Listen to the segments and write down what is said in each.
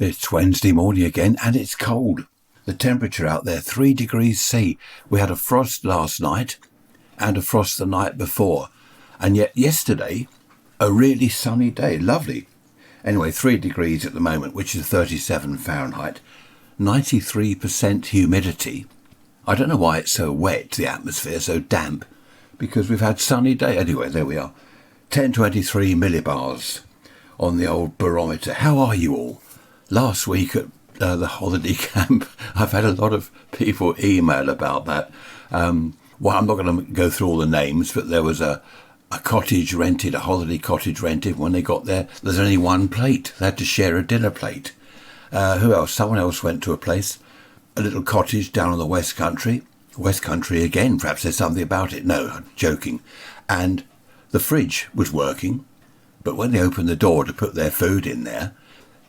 It's Wednesday morning again and it's cold. The temperature out there, 3 degrees C. We had a frost last night and a frost the night before. And yet yesterday, a really sunny day. Lovely. Anyway, 3 degrees at the moment, which is 37 Fahrenheit. 93% humidity. I don't know why it's so wet, the atmosphere, so damp. Because we've had sunny day. Anyway, there we are. 1023 millibars on the old barometer. How are you all? Last week at the holiday camp, I've had a lot of people email about that. Well, I'm not going to go through all the names, but there was a cottage rented, a holiday cottage rented. When they got there, there's only one plate. They had to share a dinner plate. Who else? Someone else went to a place, a little cottage down on the West Country. West Country again, perhaps there's something about it. No, I'm joking. And the fridge was working, but when they opened the door to put their food in there,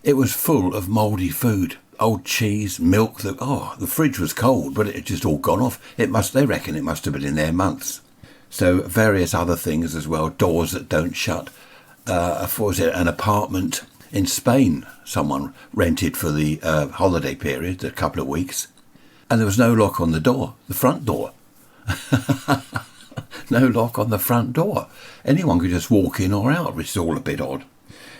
it was full of mouldy food, old cheese, milk. The fridge was cold, but it had just all gone off. They reckon it must have been in there months. So various other things as well, doors that don't shut. An apartment in Spain, someone rented for the holiday period, a couple of weeks, and there was no lock on the door, the front door. No lock on the front door. Anyone could just walk in or out, which is all a bit odd.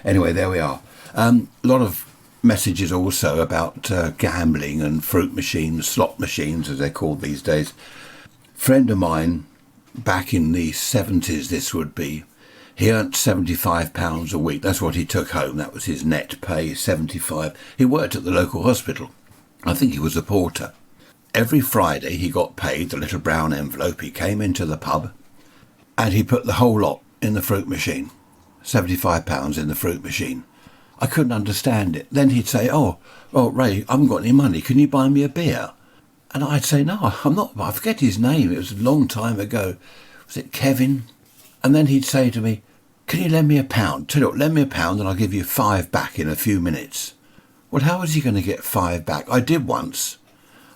Anyway, there we are. A lot of messages also about gambling and fruit machines, slot machines as they're called these days. Friend of mine, back in the 70s this would be, he earned £75 a week. That's what he took home. That was his net pay, 75. He worked at the local hospital. I think he was a porter. Every Friday he got paid the little brown envelope. He came into the pub and he put the whole lot in the fruit machine. £75 in the fruit machine. I couldn't understand it. Then he'd say, oh, Ray, I haven't got any money. Can you buy me a beer? And I'd say, no, I'm not. I forget his name. It was a long time ago. Was it Kevin? And then he'd say to me, can you lend me £1? Tell you what, lend me £1 and I'll give you 5 back in a few minutes. Well, how was he going to get 5 back? I did once.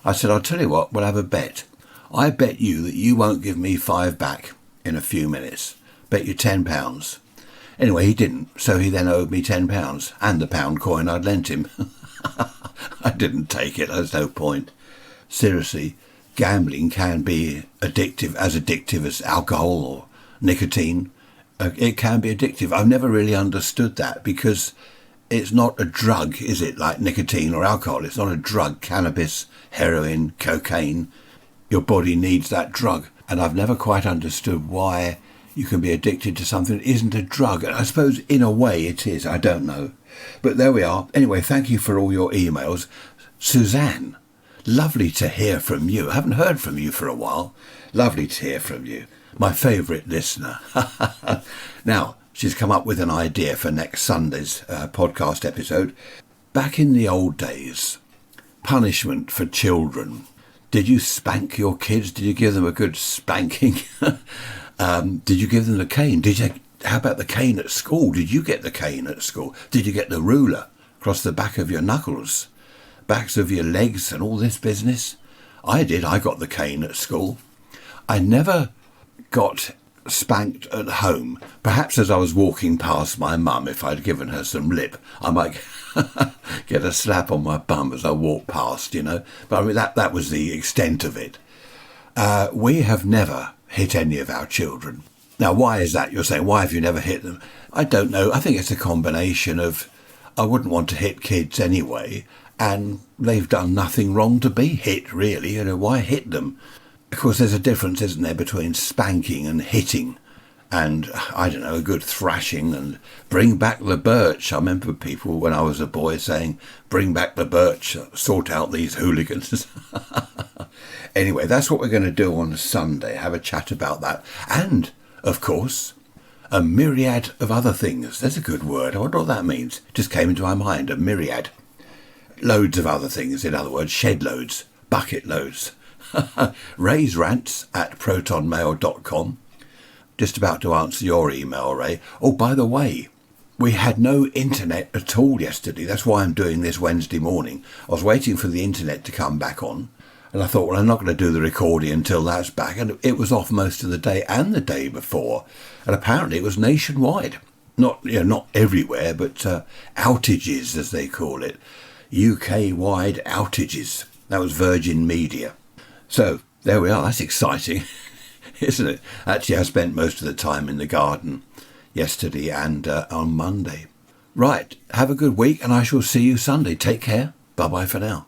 I said, I'll tell you what, we'll have a bet. I bet you that you won't give me 5 back in a few minutes. Bet you £10. Anyway, he didn't, so he then owed me £10 and the pound coin I'd lent him. I didn't take it, there's no point. Seriously, gambling can be addictive as alcohol or nicotine. It can be addictive. I've never really understood that because it's not a drug, is it, like nicotine or alcohol? It's not a drug, cannabis, heroin, cocaine. Your body needs that drug. And I've never quite understood why you can be addicted to something that isn't a drug. I suppose in a way it is, I don't know. But there we are. Anyway, thank you for all your emails. Suzanne, lovely to hear from you. I haven't heard from you for a while. Lovely to hear from you. My favourite listener. Now, she's come up with an idea for next Sunday's podcast episode. Back in the old days, punishment for children. Did you spank your kids? Did you give them a good spanking? Did you give them the cane? How about the cane at school? Did you get the cane at school? Did you get the ruler across the back of your knuckles, backs of your legs and all this business? I did. I got the cane at school. I never got spanked at home. Perhaps as I was walking past my mum, if I'd given her some lip, I might get a slap on my bum as I walked past, But I mean, that was the extent of it. We have never hit any of our children. Now, why is that? You're saying, why have you never hit them? I don't know. I think it's a combination of, I wouldn't want to hit kids anyway, and they've done nothing wrong to be hit, really. Why hit them? Of course, there's a difference, isn't there, between spanking and hitting, and, I don't know, a good thrashing and bring back the birch. I remember people when I was a boy saying, bring back the birch, sort out these hooligans. Anyway, that's what we're going to do on Sunday, have a chat about that. And, of course, a myriad of other things. There's a good word. I wonder what that means. Just came into my mind, a myriad. Loads of other things, in other words, shed loads, bucket loads. Ray's Rants at protonmail.com. Just about to answer your email, Ray. Oh, by the way, we had no internet at all yesterday. That's why I'm doing this Wednesday morning. I was waiting for the internet to come back on. And I thought, well, I'm not going to do the recording until that's back. And it was off most of the day and the day before. And apparently it was nationwide. not everywhere, but outages, as they call it, UK-wide outages. That was Virgin Media. So there we are. That's exciting, isn't it? Actually, I spent most of the time in the garden yesterday and on Monday. Right. Have a good week, and I shall see you Sunday. Take care. Bye-bye for now.